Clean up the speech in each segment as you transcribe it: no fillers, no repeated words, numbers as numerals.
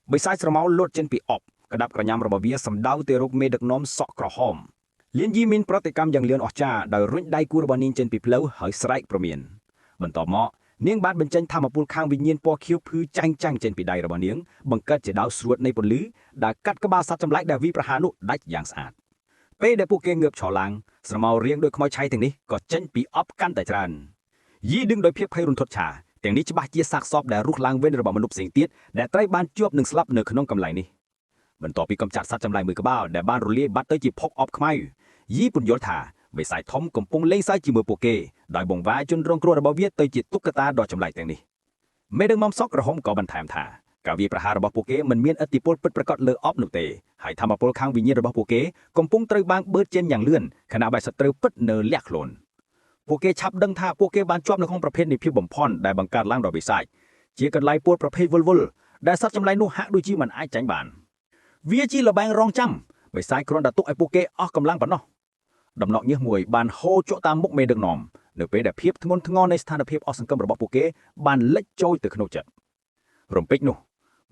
Bởi sai sờ máu lột trên bị ọc, cả đập cả nhằm rồi bảo vía sầm đau từ rục mê được nóm sọ cỏ hòm. Liên di min protekam yang lian ocha đời rút đai cua bờ nín trên bị plau hỏi strike promian. Bần tỏ mọ, niếng bát bên chân tham một pul khang vì nhiên po khiêu phư chanh trên bị đai rồi bảo niếng, bằng cách chỉ đào suốtใน pol lứ, đã cắt các ba sát chấm lại đại vi prahanu đáchយ៉ាងស្អាត ពេលដែលពួកគេងើបឆោឡើងស្រមោលរៀងដោយខ្មោចឆៃទាំងនេះក៏ចេញពីអបកាន់តែច្រើនយីដឹងដោយភាពភ័យរន្ធត់ឆាទាំងនេះច្បាស់ជាសាកសពដែលរស់ឡើងវិញរបស់មនុស្សផ្សេងទៀតដែលត្រូវបានជាប់នឹងស្លាប់នៅក្នុងកម្លែងនេះបន្ទាប់ពីកំចាត់សត្វចម្លែកមួយក្បាលដែលបានរលាយបាត់ទៅជាភពអបខ្មៅយីពន្យល់ថាវិស័យធំកំពុងលេងសើចជាមួយពួកគេដោយបង្វែរជនរងគ្រោះរបស់វាទៅជាតុក្កតាដ៏ចម្លែកទាំងនេះមេដឹកនាំសក់ក្រហមក៏បន្ថែមថាការវាប្រហាររបស់ពួកគេមិនមានឥទ្ធិពលពិតប្រាកដលើអបនោះទេហើយធម្មពលខាងវិញ្ញាណរបស់ពួកគេកំពុងត្រូវបានបឺតចេញយ៉ាងលឿនខណៈបែបសត្រូវពិតនៅលះខ្លួនពួកគេឆាប់ដឹងថាពួកគេបានជាប់នៅក្នុងប្រភេទនៃភាពបំផន់ដែលបង្កើតឡើងដោយវិស័យជាកន្លែងពលប្រភេទវល់ដែលសត្វចម្លែកនោះហាក់ដូចជាមិនអាចចាញ់បានវាជាលបែងរងចាំវិស័យគ្រាន់តែទុកឲ្យពួកគេអស់កម្លាំងប៉ុណ្ណោះដំណក់ញើសមួយបានហូរជក់តាមមុខមេដឹកនាំនៅពេលដែលភាពធ្ងន់ធ្ងរនៃស្ថានភាពអស់សង្ឃឹមរបស់ពួកគេបានលិចចូលទៅក្នុងចិត្តរំពេចនោះ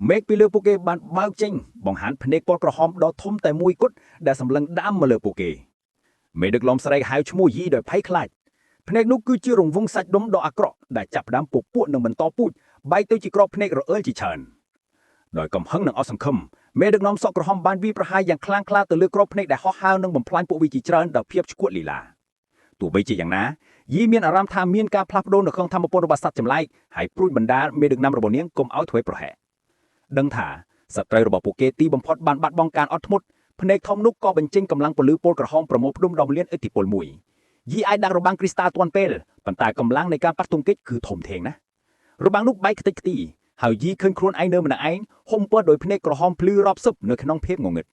មេឃពីលើពួកគេបានបើកចេញបង្ហាញភ្នែកពណ៌ក្រហមដ៏ធំតែមួយគត់ដែលសម្លឹងដាំមកលើពួកគេមេដឹកនាំស្រីហៅឈ្មោះយីដោយភ័យខ្លាចភ្នែកនោះគឺជារង្វង់សាច់ដុំដ៏អាក្រក់ដែលចាប់ផ្ដើមពពួកនឹងបន្តពូជបែកទៅជាក្របភ្នែករអិលជាច្រើនដោយកំហឹងនិងអស់សង្ឃឹមមេដឹកនាំសក់ក្រហមបានវាយប្រហារយ៉ាងខ្លាំងក្លាទៅលើក្របភ្នែកដែលហោះហើរនិងបំផ្លាញពួកវាជាច្រើនដោយភាពឈួតលីឡាទោះបីជាយ៉ាងណាយីមានអារម្មណ៍ថាមានការផ្លាស់ប្ដូរនៅក្នុងធម្មពលរបស់សត្វចម្លែកហើយព្រួយបណ្ដាលមេដឹកនាំរបស់នាងកុំឲ្យធ្វេសប្រហែសដឹងថាសត្រូវរបស់ពួកគេទីបំផុតបានបាត់បង់ការអត់ធ្មត់ភ្នែកធំនោះក៏បញ្ចេញកម្លាំងពលឺពលក្រហមប្រមូលផ្ដុំដ៏មានឥទ្ធិពលមួយយីអាចដាក់របាំងគ្រីស្តាល់ទាន់ពេលប៉ុន្តែកម្លាំងនៃការប៉ះទង្គិចគឺធំធេងណាស់របាំងនោះបែកខ្ទេចខ្ទីហើយយីឃើញខ្លួនឯងនៅម្នាក់ឯងហុំព័ទ្ធដោយភ្នែកក្រហមភ្លឺរាប់សិបនៅក្នុងភាពងងឹត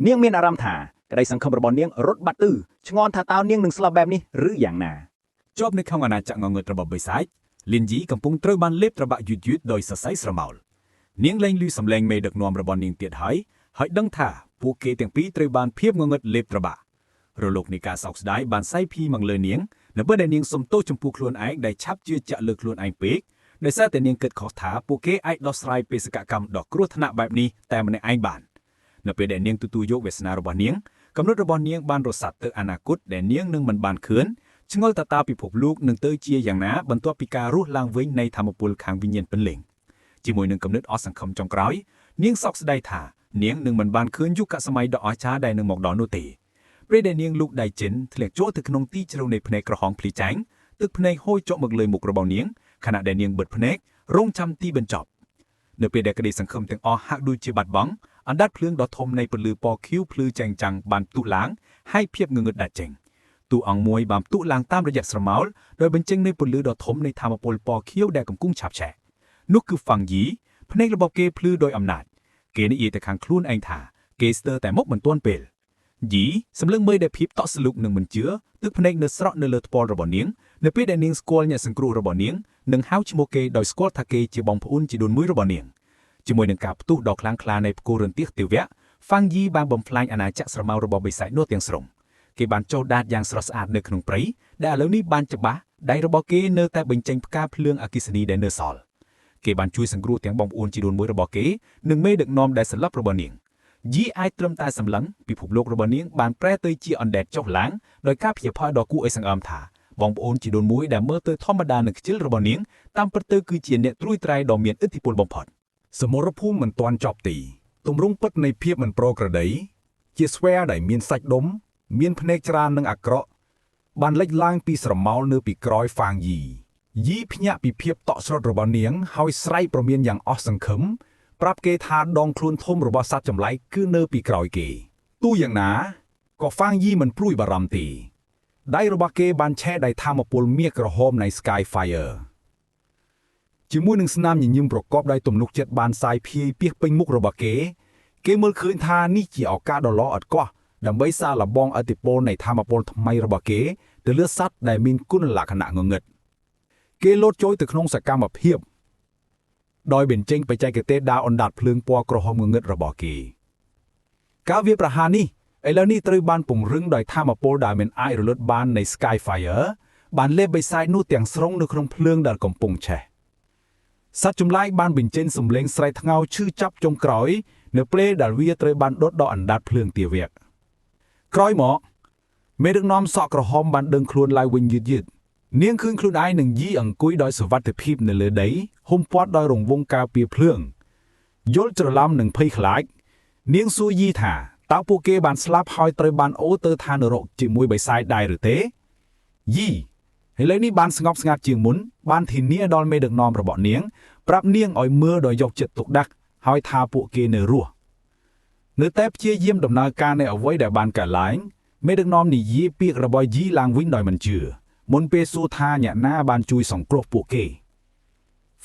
នាងមានអារម្មណ៍ថាក្តីសង្ឃឹមរបស់នាងរត់បាត់ទៅឆ្ងល់ថាតើនាងនឹងស្លាប់បែបនេះឬយ៉ាងណាជាប់នៅក្នុងអាណាចក្រងងឹតរបស់បិសាចលីនយីកំពុងត្រូវបានលេបត្របាក់យឺតដោយសរសៃស្រមោលនាងលែងឮសំឡេងមេដឹកនាំរបស់នាងទៀតហើយដឹងថាពួកគេទាំងពីរត្រូវបានភាពងងឹតលេបត្របាក់រលកនៃការសោកស្ដាយបានសៃភីមកលើនាងនៅពេលដែលនាងសុំទោសចំពោះខ្លួនឯងដែលឆាប់ជឿជាក់លើខ្លួនឯងពេកដោយសារតែនាងគិតខុសថាពួកគេអាចដោះស្រាយបេសកកម្មដ៏គ្រោះថ្នាក់បែបនេះតែម្នាក់ឯងបាននៅពេលដែលនាងទទួលយកវាសនារបស់នាងកំណត់របស់នាងបានរសាត់ទៅអនាគតដែលនាងនឹងមិនបានឃើញឆ្ងល់តើពិភពលោកនឹងទៅជាយ៉ាងណាបន្ទាប់ពីការរស់ឡើងវិញនៃធម្មពលខាងវិញ្ញាណពេញលេងជាមួយនឹងគំនិតអស់សង្ឃឹមចុងក្រោយនាងសោកស្ដាយថានាងនឹងមិនបានឃើញយុគសម័យដ៏អស្ចារ្យដែលនឹងមកដល់នោះទេពេលដែលនាងលូកដៃចិនធ្លាក់ចូលទៅក្នុងទីជ្រៅនៃភ្នែកក្រហមភ្លីចាញ់ទឹកភ្នែកហូរចុះមកលើមុខរបស់នាងខណៈដែលនាងបិទភ្នែករងចាំទីបញ្ចប់នៅពេលដែលក្តីសង្ឃឹមទាំងអស់ហាក់ដូចជាបាត់បង់អណ្ដាតភ្លើងដ៏ធំនៃពន្លឺពណ៌ខៀវភ្លឺចែងចាំងបានផ្ទុះឡើងហើយភាពងងឹតដាច់ចេញទូអង្គមួយបានផ្ទុះឡើងតាមរយៈស្រមោលដោយបញ្ចេញនូវពន្លឺដ៏ធំនៃថាមពលពណ៌ខៀវដែលកំពុងឆាប់ឆេះនោះគឺហ្វាំងយីភ្នែករបស់គេភ្លឺដោយអំណាចគេនិយាយទៅខាងខ្លួនឯងថាគេស្ទើរតែមកមិនទាន់ពេលយីសម្លឹងមើលដែលភាពតក់ស្លុកនឹងមិនជឿទឹកភ្នែកនៅស្រក់នៅលើថ្ពាល់របស់នាងនៅពេលដែលនាងស្គាល់អ្នកសង្គ្រោះរបស់នាងនិងហៅឈ្មោះគេដោយស្គាល់ថាគេជាបងប្អូនជីដូនមួយរបស់នាងជាមួយនឹងការផ្ទុះដ៏ខ្លាំងក្លានៃផ្គររន្ទះទេវៈហ្វាំងយីបានបំផ្លាញអាណាចក្រស្រមោលរបស់បិសាចនោះទាំងស្រុងគេបានចូលដាតយ៉ាងស្រស់ស្អាតនៅក្នុងព្រៃដែលឥឡូវនេះបានច្បាស់ដៃរបស់គេនៅតែបញ្ចេញផ្កាភ្លើងអគ្គិសនីដែលនៅសល់គេបានជួយសង្គ្រោះទាំងបងប្អូនជីដូនមួយរបស់គេនិងមេដឹកនាំដែលស្លាប់របស់នាងយីអាចត្រឹមតែសម្លឹងពិភពលោករបស់នាងបានប្រែទៅជាអណ្ដែតចុះឡើងដោយការព្យាផលដ៏គួរឲ្យសង្អើមថាបងប្អូនជីដូនមួយដែលមើលទៅធម្មតានិងខ្ជិលរបស់នាងតាមពិតទៅគឺជាអ្នកត្រួយត្រាយដ៏មានឥទ្ធិពលបំផុតសមរភូមិមិនទាន់ចប់ទីទម្រង់ពិតនៃភាពមិនប្រក្រតីជាស្វែដែលមានសាច់ដុំមានភ្នែកច្រើននិងអាក្រក់បានលេចឡើងពីស្រមោលនៅពីក្រោយហ្វាងយីភ្ញាក់ពីភាពតក់ស្លុតរបស់នាងហើយស្រែកប្រមានយ៉ាងអស់សង្ឃឹមប្រាប់គេថាដងខ្លួនធំរបស់សត្វចម្លែកគឺនៅពីក្រោយគេទោះយ៉ាងណាក៏ហ្វាងយីមិនព្រួយបារម្ភទេដៃរបស់គេបានឆេះដោយថាមពលមាសក្រហមនៃ Skyfire ជាមួយនឹងស្នាមញញឹមប្រកបដោយទំនុកចិត្តបានសាយភាយពាសពេញមុខរបស់គេមើលឃើញថានេះជាឱកាសដ៏ល្អឥតខ្ចោះដើម្បីសាកល្បងឥទ្ធិពលនៃថាមពលថ្មីរបស់គេទៅលើសត្វដែលមានគុណលក្ខណៈងងឹតគេលោតចូលទៅក្នុងសកម្មភាពដោយបញ្ចេញបច្ចេកទេសដាវអណ្ដាតភ្លើងពណ៌ក្រហមងងឹតរបស់គេការវាយប្រហារនេះឥឡូវនេះត្រូវបានពង្រឹងដោយថាមពលដែលមិនអាចរលត់បាននៃ Skyfire បានលេបបិសាចនោះទាំងស្រុងនៅក្នុងភ្លើងដែលកំពុងឆេះ สัตว์จำไล่บ้านบินเจนสมเลงใส่ทั้งเอาชื่อจับจงกร้อยเนื้อเปลดาเวียเตยบ้านดดดออันดัดเพลิงเตียเวียกกร้อยหมอเมดึกน้อมสอกกระหอมบันเดิงครวนลายวิญยืดเนียงคืนครุนไอหนึ่งยี่อังกุ้ยดอยสวัสดิพีบในเลือได้หุ่มปอดดอยรงวงกาเปียเพลิงยลจระลำหนึ่งเพยขลายเนียงซูยี่ถ่าตาปูเกบานสลับหอยเตยบานโอเตอร์ทานโรจิมวยใบไซได้หรือเตยี่เฮเลนี่บานสงบสงัดจีงมุนบานถิ่นเนียดอนเมดึกน้อมระเบาะเนียงปรับเนียงอ่อยเมื่อโดยยกจิตตกดักหอยทาปูเกเนรัวเนื้อเตปเชี่ยเยี่ยมดำเนินการในเอาไว้แต่บานกะหลายเมดึกน้อมนี่ยี่ปีกระบอยยี่ลางวิ่งดอยมันเจือมนเปสูทาเนี่ยหน้าบานจุยสองกรบปูเก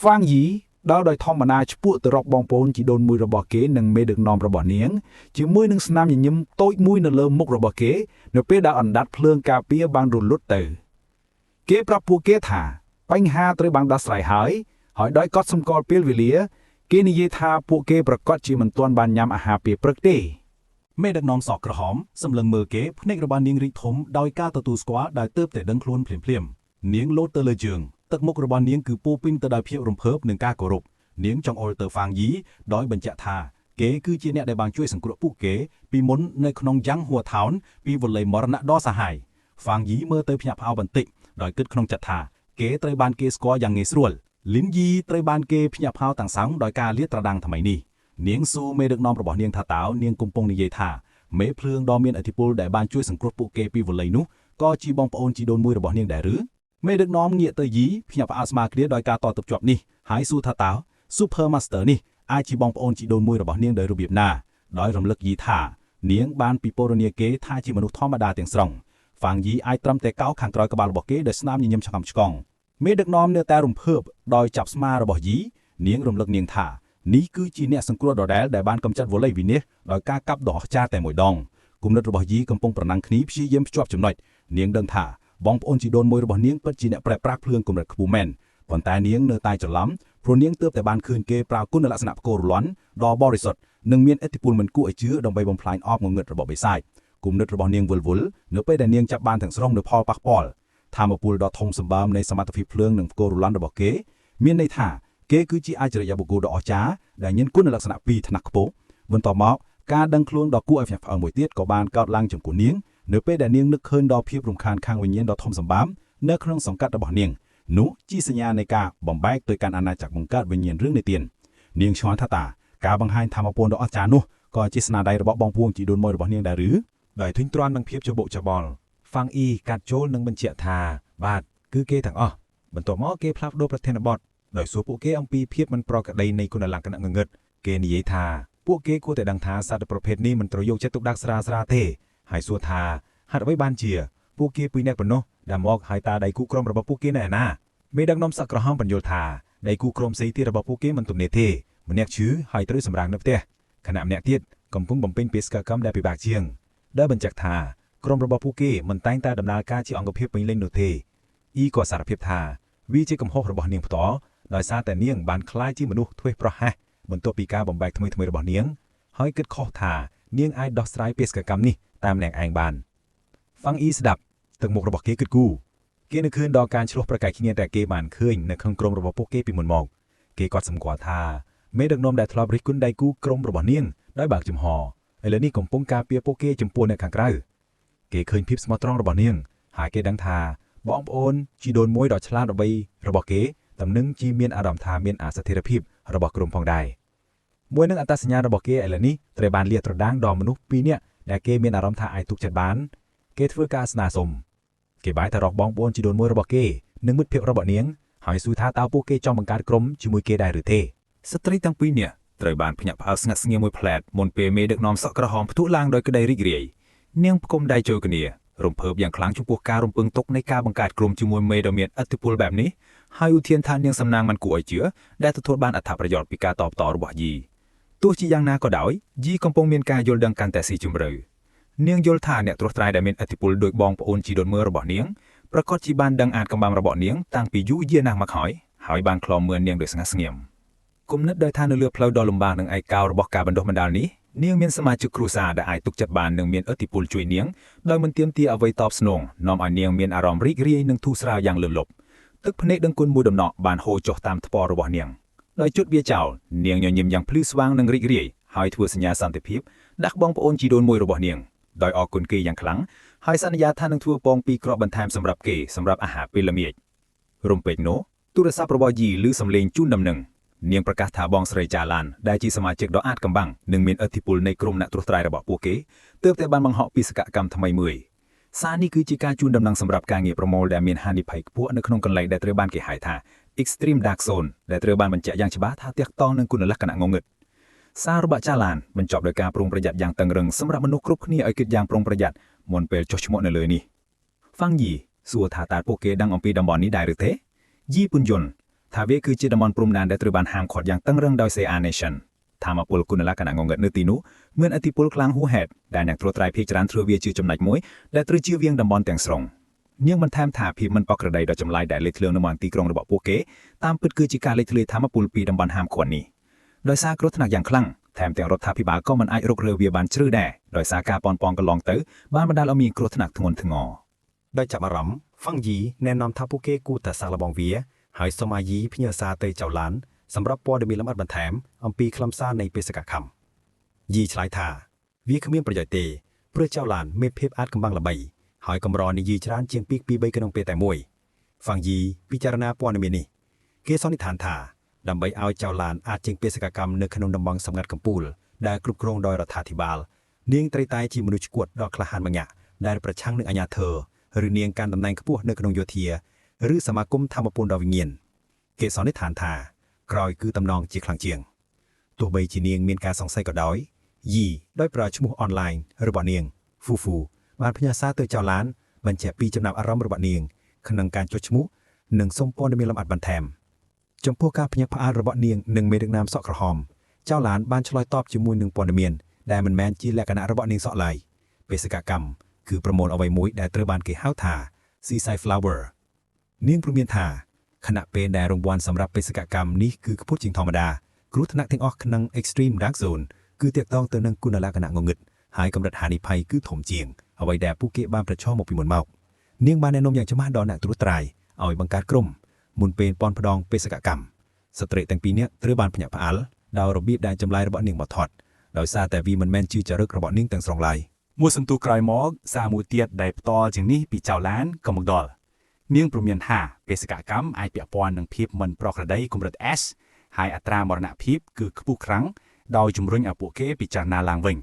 ฟังยีดาวโดยทอมมานาชปุ่ตรอกบองโปนจีโดนมือระบอเกนังเมดึกนอมระบอเนียงจีมือหนึ่งสนามยิ่งยิ้มโต้ยมือนั่นเลิมมุกระบอเกเนเปดาอันดัดเพลิงกาเปียบางรุนลุดเตอเกปรับปูเกถาปัญหาตรบางดัสไหลหายหอยดอยก็สมกอลเปียวิเลียเกนิเยธาปูเกประกอบจีมันตวนบานยำอาหารเปียปรึกเตเมดักนอมสอกกระหอมสำเริงมือเกพเนกระบานเนียงริทมดอยก้าตะตูสกวาได้เติบแต่ดังคล้วนเพลียมเนียงโลเตอร์เลเจืองตักมุกระบานเนียงคือปูปิ้งตะได้เพียรมเพิบหนึ่งก้ากรบเนียงจองโอลเตอร์ฟางยีดอยบรรจธาเก๋คือเจเนได้บางช่วยสังกุระผู้เก๋ปีมนในขนมยังหัวเท้าปีวลเลยมรณะดอสหายฟางยีเมื่อเตยพยับเอาบันติดอยกึดขนมจัดธาเก๋ไตรบานเกสกอยังเงสรวลลิ้นยีไตรบานเกพยับเอาต่างสังดอยกาเลียตระดังทำไมนี่เนียงซูเมดึกนอมระบอกเนียงท่าเต๋าเนียงกุมปงนิเยธาเมเพลิงดอมเมียนอธิปุลได้บานช่วยสังกุระผู้เก๋ปีวลเลยนุก็จีบองปอนจีโดนมวยระบอกเนียงได้หรือเมดึกน้อมเงียเตยยีพยับเอาสมาเกลียดอยกาต่อตับจบนี่หายสู้ท่าเต๋าซูเปอร์มาสเตอร์นี่ไอจีบองปอนจีโดนมวยระบอบเนียงโดยระเบียบหน้าโดยรำลึกยีท่าเนียงบานปีโปโรเนียเกท่าจีมนุษย์ธรรมดาเตียงสรงฝั่งยีไอตรัมแต่เก้าขังกรอยกบาลระบอกเกโดยสนามยิงยำฉกำชกองเมดึกน้อมเนื้อแต่รุ่มเพิบโดยจับสมาระบอกยีเนียงรำลึกเนียงท่านี้คือจีเนสังกัวดอแดลได้บานกำจัดวอลเลย์วินเนโดยการกับดอกจ้าแต่หมวยดองกลุ่มนักระบอกยีกำปงประนังคณีพิชิเยี่ยมจวบจำหน่อยเนียงเดินท่าบองปอนจีโดนมวยระบอกเนียงเปิดจีเนแปรปรากเพลิงกลุ่มนักขบูแมนผลแต่เนียงเนื้อตายจนล้ำพรเนียงเติบแต่บานคืนเกปรากุนลักษณะโกรุล้อนดอบริสุทธิ์หนึ่งเมียนเอติปูลมันกู้ไอเชื้อดองใบบอมพลายออฟเงินระบบใบไซกลุ่มนักระบอกเนียงวุลเนื้อไปแต่เนียงจับบานถึงสรงเนื้อพอปักปอลทำมาปูลดอทงสมบัมในสมาร์ทฟิเพลิงหนึ่งโกรุล้อนระบอกเกเมียนในท่าเกคือจีไอจริยาบุกูดอจ้าได้ยินกุนลักษณะปีธนักโปบนต่อมาการดังคลวงดอกกู้ไอฝเอาหมวยเตี้ยก็บานกอดลังจมกุนเนียงเนื้อไปแต่เนียงนึกเคินดอเพียบรุมคานข้างวิญญาณดอทงสมบัมเนื้อเครื่องสังกัดระบอกเนียงนุจีสัญญาในกาบ่มแบกโดยการอาณาจักรบังการวิญญาณเรื่องในเตียนเนียงช้อนท่าตากาบังไฮทำมาปนดอกอาจารย์นุก็จีสนาใดระบบบองพวงจีโดนมวยระบเนียงได้หรือได้ทิ้งตรอนบังเพียบจะโบจะบอลฟังอีกัดโจลนังบัญเชียทาบาดคือเกถังอ้อบรรทมอเกพลับโดประเทศบอดโดยสูบพวกเกอังปีเพียบมันปรอกระไดในคุณลังกันเงินเกนิยทาพวกเกโคแต่ดังทาสัตว์ประเภทนี้มันตรยกเจตุกดักสราเทหายสัวทาหัดไว้บานเจียพวกเกปุยแนกปนโนดามอกหายตาไดคู่กรมระบบพวกเกแน่นาเมดังน้อมสักกระห้องปัญโยธาไดคู่กรมสีที่ระบบพวกเกมันตุ่มเนเทมันเนกชื้อหายตรึสำรางนับเตะขณะเนกเทียดกำพุ่งบ่มเป็นเปสกากำได้ไปบากเชียงได้บรรจักธากรมระบบพวกเกมันตั้งตาดำนาการที่องกเพียบไปเล่นโนเทอีก่อสารเพียบธาวิจิกำหกระบบเนียงต่อโดยซาแต่เนียงบานคล้ายที่มนุษย์ถ้วยเพราะฮะบนตัวปีกาบ่มแบกทำไมระบบเนียงหอยเกิดข้อธาเนียงไอดอกสไลเปสกากำนี่ตามแหล่งแองบานฟังอีสดับตึงหมกระบบเกกึดกู้เกในคืนดอกการฉลองประกาศขี้เนียแต่เกบานเคยในเครื่องกรมระบบพวกเกปีมุนมองเกกอดสมกว่าธาเมดักนมได้ทลอบริกุนได้กู้กรมระบบเนียงได้บากจุ่มห่อไอเลนี่กลมปงกาเปียโปเกจุ่มปนในข้างใกล้เกเคยพิบสมอตรองระบบเนียงหาเกดังธาบองโอนจีโดนมวยดอกฉลาดระบายระบบเกตำนึงจีเมียนอาดอมธาเมียนอาสถิรพิบระบบกรมพองได้มวยนึงอัตสัญญาระบบเกไอเลนี่เตรบานเลียตระดังดอมมนุษย์ปีเนี้ยแต่เกเมียนอารมณ์ธาไอตุกจัดบานเกทเฟื่อกาสนาสมเกบายแต่รอกบองโอนจีโดนมวยระบบเกนึ่งมุดเพียบระบบเนียงหอยสูท่าเต้าโปเกจอมบังการกรมจีมวยเกได้หรือเทสตรีตั้งปีเนี่ยเตรบานพยับเอาสงัดเงียมวยแผลดมนเปเมดึกนอมสกระหอมทุลางโดยกระไดริกเรียเนียงกรมได้โจกันเนี่ยรวมเพิ่มอย่างครั้งชุบพวกการรวมเปิงตกในการบังการกรมจีมวยเมดเมียนอัติปูลแบบนี้ให้อุเทียนทานยังสำนางมันก่วยเจือได้ทดบานอัฐประโยชน์ปีกาตอบต่อระบบยีตัวจียังนาก็ได้ยีกำปงเมียนกายโยลดังกันแต่สีจุมเรือเนียงโยลธาเนี่ยตรวจตรายได้เมียนอัติปูลโดยบองปอนจีโดนเมื่อระบบเนียงประกอบจีบานดังอาจกำบังระบบเนียงตั้งปียุเยี่ยนางมาหอยบานคลอมเมืองเนียงโดยสงัดเงียมกลุ่มนัดโดยท่านเรือเพลาดอลลมบางหนึ่งไอเการระบบการบรรดาบรรดานี้เนียงเมียนสมาชิกครูซาได้ไอตุกจัดบานหนึ่งเมียนอัติปูลจุยเนียงโดยมันเตรียมตีเอาไว้ตอบสนองน้อมไอเนียงเมียนอารมณ์ริกเรียหนึ่งทูสราอย่างเลื่อนลบตึกพเนกดังกุลมูดำเนาะบานโฮจกตามทปอระบบเนียง ដោយជុតវាចោលនាងញញឹមយ៉ាងភ្លឺស្វាងនិងរីករាយហើយធ្វើសញ្ញាសន្តិភាពដាក់បងប្អូនជីដូនមួយរបស់នាងដោយអរគុណគេយ៉ាងខ្លាំងហើយសន្យាថានឹងធ្វើពងពីរគ្រាប់បន្ថែមសម្រាប់គេសម្រាប់អាហារពេលល្ងាចរំពេចនោះទូរស័ព្ទរបស់យីឮសំឡេងជូនដំណឹងនាងប្រកាសថាបងស្រីចាឡានដែលជាសមាជិកដ៏អាចកំបាំងនិងមានឥទ្ធិពលនៃក្រុមអ្នកត្រួសត្រាយរបស់ពួកគេទើបតែបានបង្ហោះបេសកកម្មថ្មីមួយសារនេះគឺជាការជូនដំណឹងសម្រាប់ការងារប្រមូលដែលមានហានិភ័យខ្ពស់នៅក្នុងកន្លែងដែលត្រូវបានគេហៅថា Extreme Dark Zone ដែលត្រូវបានបញ្ជាក់យ៉ាងច្បាស់ថាទាក់ទងនឹងគុណលក្ខណៈងងឹតសាររបស់ចាឡានបញ្ចប់ដោយការប្រុងប្រយ័ត្នយ៉ាងតឹងរឹងសម្រាប់មនុស្សគ្រប់គ្នាឲ្យគិតយ៉ាងប្រុងប្រយ័ត្នមុនពេលចុះឈ្មោះនៅលើនេះហ្វាំងយីសួរថាតើពួកគេដឹងអំពីតំបន់នេះដែរឬទេយីពុនយុនថាវាគឺជាតំបន់ព្រំដែនដែលត្រូវបានហាមឃាត់យ៉ាងតឹងរឹងដោយ CA Nation ថាមកពលគុណលក្ខណៈងងឹតនៅទីនោះមានឥទ្ធិពលខ្លាំងហួសហេតុដែលអ្នកត្រួតត្រៃភាគច្រើនធ្វើវាជាចំណុចមួយដែលត្រូវជៀសវាងតំបន់ទាំងស្រុងនាងបន្ថែមថាភាពមិនប្រក្រតីដ៏ចម្លែកដែលលេចធ្លោនៅក្នុងទីក្រុងរបស់ពួកគេតាមពិតគឺជាការលេចធ្លាយធម្មពលពីតំបន់ហាមឃាត់នេះដោយសារគ្រោះថ្នាក់យ៉ាងខ្លាំងថែមទាំងរដ្ឋាភិបាលក៏មិនអាចរុករកវាបានជ្រៅដែរដោយសារការប៉ុនប៉ងកន្លងទៅបានបណ្ដាលឲ្យមានគ្រោះថ្នាក់ធ្ងន់ធ្ងរដោយចាប់អារម្មណ៍ហ្វាំងយីណែនាំថាពួកគេគួរតែសាកល្បងវាហើយសូមអាយីផ្ញើសារទៅចៅឡានសម្រាប់ព័ត៌មានលម្អិតបន្ថែមអំពីខ្លឹមសារនៃបេសកកម្មយីឆ្លើយថាវាគ្មានប្រយោជន៍ទេព្រោះចៅឡានមានភាពអាចកំបាំងល្បីហើយកម្រនិយាយច្រើនជាង2 ពី3ក្នុងពេលតែមួយហ្វាំងយីពិចារណាព័ត៌មាននេះគេសន្និដ្ឋានថាដើម្បីឲ្យចៅឡានអាចចេញបេសកកម្មនៅក្នុងតំបន់សម្ងាត់កំពូលដែលគ្រប់គ្រងដោយរដ្ឋាភិបាលនាងត្រូវតែជាមនុស្សឈួតដ៏ក្លាហានម្នាក់ដែលប្រឆាំងនឹងអាជ្ញាធរឬនាងកាន់តំណែងខ្ពស់នៅក្នុងយោធាឬសមាគមធម្មពលដ៏វិញ្ញាណគេសន្និដ្ឋានថាក្រោយគឺតំណងជាខ្លាំងជាងទោះបីជានាងមានការសង្ស័យក៏ដោយយីដោយប្រើឈ្មោះអនឡាញរបស់នាងហ្វូបានផ្ញើសារទៅចៅឡានបញ្ជាក់ពីចំណាប់អារម្មណ៍របស់នាងក្នុងការចុះឈ្មោះនិងសុំព័ត៌មានលម្អិតបន្ថែមចំពោះការភ្ញាក់ផ្អើលរបស់នាងនិងមេដឹកនាំសក់ក្រហមចៅឡានបានឆ្លើយតបជាមួយនឹងព័ត៌មានដែលមិនមែនជាលក្ខណៈរបស់នាងសក់ឡើយបេសកកម្មគឺប្រមូលអ្វីមួយដែលត្រូវបានគេហៅថា Seaside Flower នាងព្រមានថាខណៈពេលដែលរង្វាន់សម្រាប់បេសកកម្មនេះគឺខ្ពស់ជាងធម្មតាគ្រោះថ្នាក់ទាំងអស់ក្នុង Extreme Dark Zone គឺទាក់ទងទៅនឹងគុណលក្ខណៈងងឹតហើយកម្រិតហានិភ័យគឺធំជាងអ្វីដែលពួកគេបានប្រឈមមកពីមុនមកនាងបានណែនាំយ៉ាងច្បាស់ដល់អ្នកត្រួសត្រាយឲ្យបង្កើតក្រុមមុនពេលប៉ុនផ្ដងបេសកកម្មស្ត្រីទាំងពីរនាក់ត្រូវបានភ្ញាក់ផ្អើលដោយរបៀបដែលចម្លើយរបស់នាងមកថត់ដោយសារតែវាមិនមែនជាចរិតរបស់នាងទាំងស្រុងឡើយមួយសន្ទុះក្រោយមកសារមួយទៀតដែលផ្ទាល់ជាងនេះពីចៅឡានក៏មកដល់នាងព្រមានថាបេសកកម្មអាចពាក់ព័ន្ធនឹងភាពមិនប្រក្រតីកម្រិត S ហើយអត្រាមរណភាពគឺខ្ពស់ខ្លាំងដោយជំរុញឲ្យពួកគេពិចារណាឡើងវិញ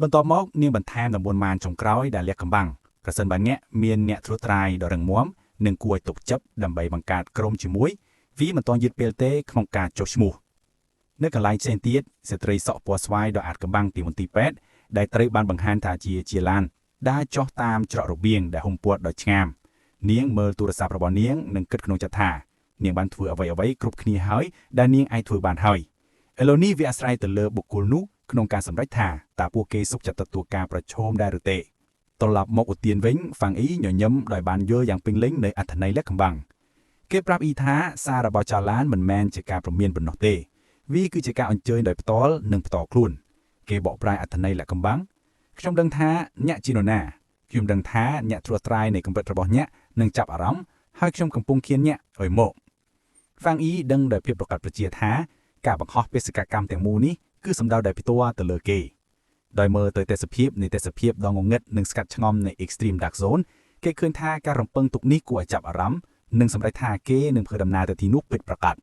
បន្ទាប់មកនាងបន្ថែមដំបូន្មានចុងក្រោយដែលលាក់កំបាំងប្រសិនបើអ្នកមានអ្នកត្រួតត្រាយដ៏រឹងមាំនិងគួរឲ្យទុកចិត្តដើម្បីបង្កើតក្រុមជាមួយវាមិនទាន់យឺតពេលទេក្នុងការចុះឈ្មោះនៅកន្លែងផ្សេងទៀតស្ត្រីសក់ពណ៌ស្វាយដ៏អាចកំបាំងពីមន្ទីរពេទ្យដែលត្រូវបានបង្ហាញថាជាឡានដើរចុះតាមច្រករបៀងដែលហុំព័ទ្ធដោយឆ្ងាមនាងមើលទូរស័ព្ទរបស់នាងនិងគិតក្នុងចិត្តថានាងបានធ្វើអ្វីគ្រប់គ្នាហើយដែលនាងអាចធ្វើបានហើយឥឡូវនេះវាអាស្រ័យទៅលើបុគ្គលនោះក្នុងការសម្រេចថាតើពួកគេសុខចិត្តទទួលការប្រឈមដែរឬទេត្រឡប់មកឧទានវិញហ្វាំងអ៊ីញញឹមដោយបានយល់យ៉ាងពេញលេញនៅអត្ថន័យលក្ខកំបាំងគេប្រាប់អ៊ីថាសាររបស់ចៅឡានមិនមែនជាការព្រមានប៉ុណ្ណោះទេវាគឺជាការអញ្ជើញដោយផ្ទាល់និងផ្ទាល់ខ្លួនគេបកប្រែអត្ថន័យលក្ខកំបាំងខ្ញុំដឹងថាអ្នកជានរណាខ្ញុំដឹងថាអ្នកត្រួសត្រាយនៃកម្រិតរបស់អ្នកនឹងចាប់អារម្មណ៍ហើយខ្ញុំកំពុងឃានអ្នកឲ្យមកហ្វាំងអ៊ីដឹងដោយភាពប្រកាសប្រជាថាការបង្ហោះបេសកកម្មទាំងមូលនេះគឺសំដៅដោយផ្ទាល់ទៅលើគេដោយមើលទៅទេសភាពដ៏ងងឹតនិងស្កាត់ឆ្ងំនៃ Extreme Dark Zone គេឃើញថាការរំពឹងទុកនេះគួរឲ្យចាប់អារម្មណ៍និងសម្រេចថាគេនឹងធ្វើដំណើរទៅទីនោះពិតប្រាកដ